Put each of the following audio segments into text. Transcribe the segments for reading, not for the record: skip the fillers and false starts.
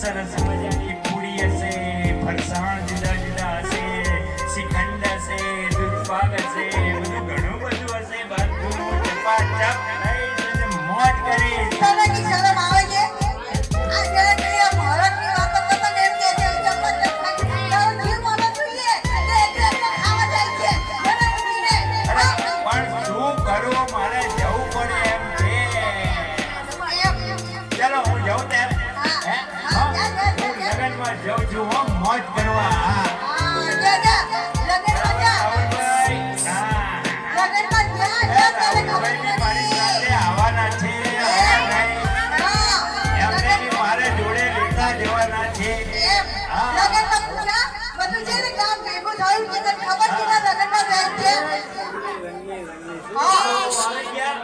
સરસ મજાની પૂરી હશે, ફરસાણ જુદા જુદા હશે, શ્રીખંડ હશે, દૂધ પાક હશે, બધું ઘણું બધું હશે. બધું ચપાચપ ખાઈશ અને મોજ કરીશ. તને કી શરમ આવે છે? આ જરા કે આ મહારાજની વાતો કરતા ને એમ કહે છે ચપાચપ ખાઈ તારો જીવ માનો જોઈએ એટલે ખાવા જાય છે મને પૂરીને. અરે પણ શું કરું, મારે જવું પડે એમ છે. ચાલો હું જાઉં તેમ. હે? હું લગનમાં જાઉં છું હો, મોજ કરવા. હા. લગનમાં જા. રાહુલભાઈ, હા. લગનમાં જા તને ખબર રાહુલભાઈની મારી નથી. સાથે આવવાના છે. એમને બી મારે જોડે લેતા જવાના છે. લગનમાં પૂછા બધું છે ને કામ ભેગું થયું છે તને ખબર છે ને લગનમાં જાય છે. આવી ગયા.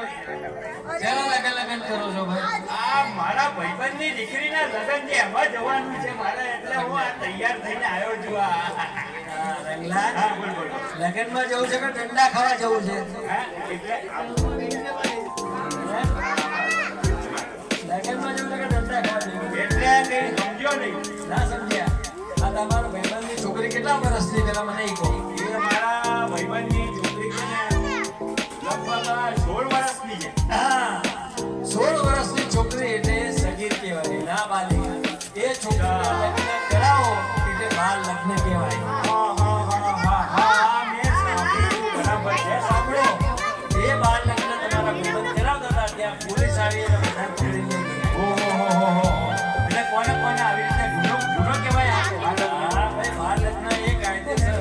શેના લગન કરો છો ભાઈ? આ મારા ભાઈબંધની દીકરીના લગ્ન છે, એમાં જવાનું છે મારે, એટલે હું આ તૈયાર થઈને આવ્યો છું. રંગલા, હા, બોલ બોલ. લગનમાં જવું છે કે ઠંડા ખાવા જવું છે? હા, એટલે લગનમાં જવું છે કે ઠંડા ખાવા જવું છે? એટલે કઈ સમજ્યો નહીં. ના સમજ્યા. આ તમારો ભાઈબંધની છોકરી કેટલા વર્ષની પેલા મને ઈ કહો. એ મારા ભાઈબંધની છોકરી છે ને, લગભગ 16 વર્ષની છે. હા, 16 વર્ષની છોકરી એટલે સગીર કહેવાય, ના બાલિકા. એ છોકરીના લગ્ન કરાવો એટલે બાળ લગ્ન કહેવાય. હા, હા, હા, હા, હા, મેં સાંભળ્યું. બરાબર છે. સાંભળો, એ બાળ લગ્ન તમારા ભાઈબંધ કરાવતા હતા ત્યાં પોલીસ આવી અને બધાને પકડી લઈ ગઈ. ઓહોહોહો. એટલે કોને કોને આવી રીતે ગુનો કહેવાય આ? હા ભાઈ, બાળ લગ્ન એ કાયદેસર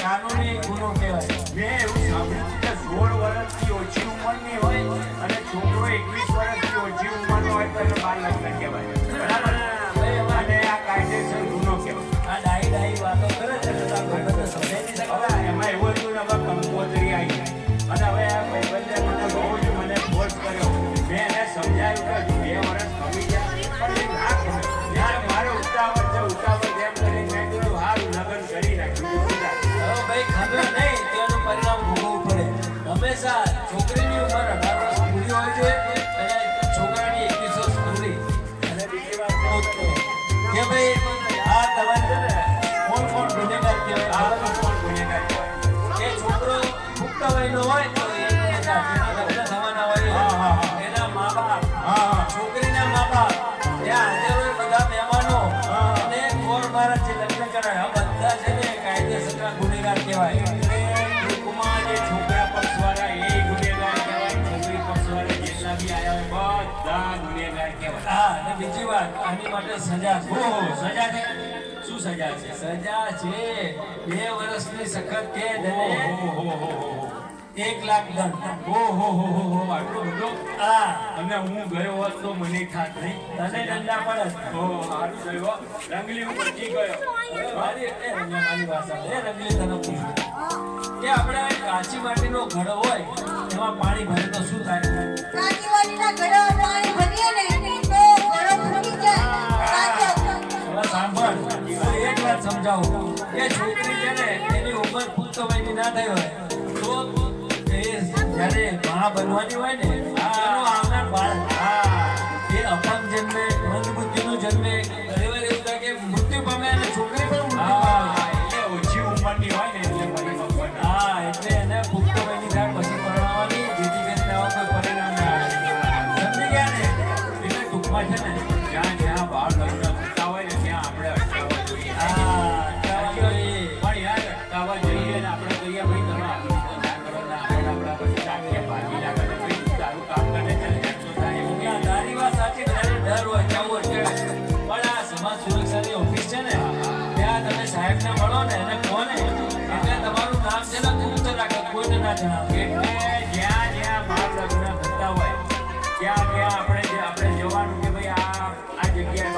કાનૂની ગુનો કહેવાય. મેં એવું સાંભળ્યું છે કે 16 વર્ષથી ઓછી ઉંમરની હોય અને છોકરો 21 વર્ષથી ઓછી ઉંમરનો હોય તો એને બાળ લગ્ન કહેવાય. બરાબર? અને આ કાયદેસર ગુનો કહેવાય. આ ડાઈ વાતો કરે છે એટલે તારા ભાઈબંધને સમજાઈ નહીં શકે. હવે એમાં એવું હતું ને, હવે કંકોત્રી આવી ગઈ. અને હવે આ ભાઈબંધે મને બહુ જ મને ફોર્સ કર્યો. મેં એને સમજાવ્યું કે 2 વર્ષ ખમી જાય, પણ એ ના ખમે. યાર મારે ઉતાવળ છે, ઉતાવળ જેમ કરીને મેં કીધું હારું લગ્ન કરી નાખ્યું. હવે ભાઈ ખબર નહીં તેનું પરિણામ ભોગવવું પડે. હંમેશા છોકરીની ઉંમર 18 વર્ષ પૂરી હોવી જોઈએ અને છોકરાની 21 વર્ષ પૂરી. અને બીજી વાત કહું તો કે ભાઈ આ તમારે છે ને કોણ ગુનેગાર કહેવાય? આ બધું કોણ ગુનેગાર કહેવાય? એ છોકરો પુખ્ત વયનો હોય તો એ જેના લગ્ન થવાના હોય હા, હા, હા. એના મા બાપ, હા. છોકરીના મા બાપ, ત્યાં હાજર હોય બધા મહેમાનો અને કોર મહારાજ જે લગ્ન કરાય આ બધા છે ને કાયદેસરના ગુનેગાર કહેવાય. ટૂંકમાં જે છોકરા પક્ષવાળા એ ગુનેગાર કહેવાય, છોકરી પક્ષવાળા જેટલા બી આયા હોય બધા ગુનેગાર કહેવાય. હા, અને બીજી વાત આની માટે સજા છે. ઓહો, સજા છે? શું સજા છે? સજા છે 2 વર્ષની સખત કેદ અને ઓહોહોહો. 1 લાખ દંડ. ઓહોહોહો, આટલો બધો? હા, અને હું ગયો હોત તો મને થાત નહીં. તને દંડા પડે. ઓહો, સારું થયું હો. રંગલી હું બચી ગયો. મારી ભાષા એ રંગલી તને પૂછું કે આપણે કાચી માટીનો ઘડો હોય એમાં પાણી ભરે તો શું થાય? કાચીવાડીના ઘડા પાણી ભરીએ ને તો ઘડો ફૂટી જાય. સાચો. હવે સાંભળ, હું એક વાત સમજાવું કે છોકરી છે ને એની ઉંમર પુખ્ત વયની ના થઈ હોય તો એ જ્યારે મા બનવાની હોય ને એનો આવનાર બાળક એ અપંગ જન્મે, મંદબુદ્ધિનું જન્મે, ઘણી વાર એવું થાય કે મૃત્યુ પામે અને છોકરી પણ મૃત્યુ પામે. હા, એટલે ઓછી ઉંમરની હોય ને એટલે મને ખબર. હા, એટલે એને પુખ્ત વયની થાય પછી પરણાવવાની જેથી કરીને આવા કોઈ પરિણામ ના આવે. સમજી ગયા ને? એટલે ટૂંકમાં છે ને, જ્યાં જ્યાં બાળ લગ્ન થતા હોય ને ત્યાં આપણે અટકાવવા જોઈએ. હા, ચાલો એ. પણ યાર અટકાવવા જઈએ ને આપણે કહીએ ભાઈ તમે આટલું બધું ના કરો ને આપણે આપણા પછી ચાકીએ ભાગી નાખે તો ભાઈ તારું કામ કરે છે ને એમ તો થાય એવું ના, કે તારી વાત સાચી, બધાને ડર હોય જવું અટકે. પણ આ સમાજ સુરક્ષાની ઓફિસ છે ને ત્યાં તમે સાહેબને મળો ને એને કહો ને એટલે તમારું નામ છે ને ગુપ્ત રાખે, કોઈને ના જણાવે. એટલે જ્યાં જ્યાં બાળ લગ્ન થતા હોય ત્યાં ત્યાં આપણે જવાનું કે ભાઈ આ જગ્યાએ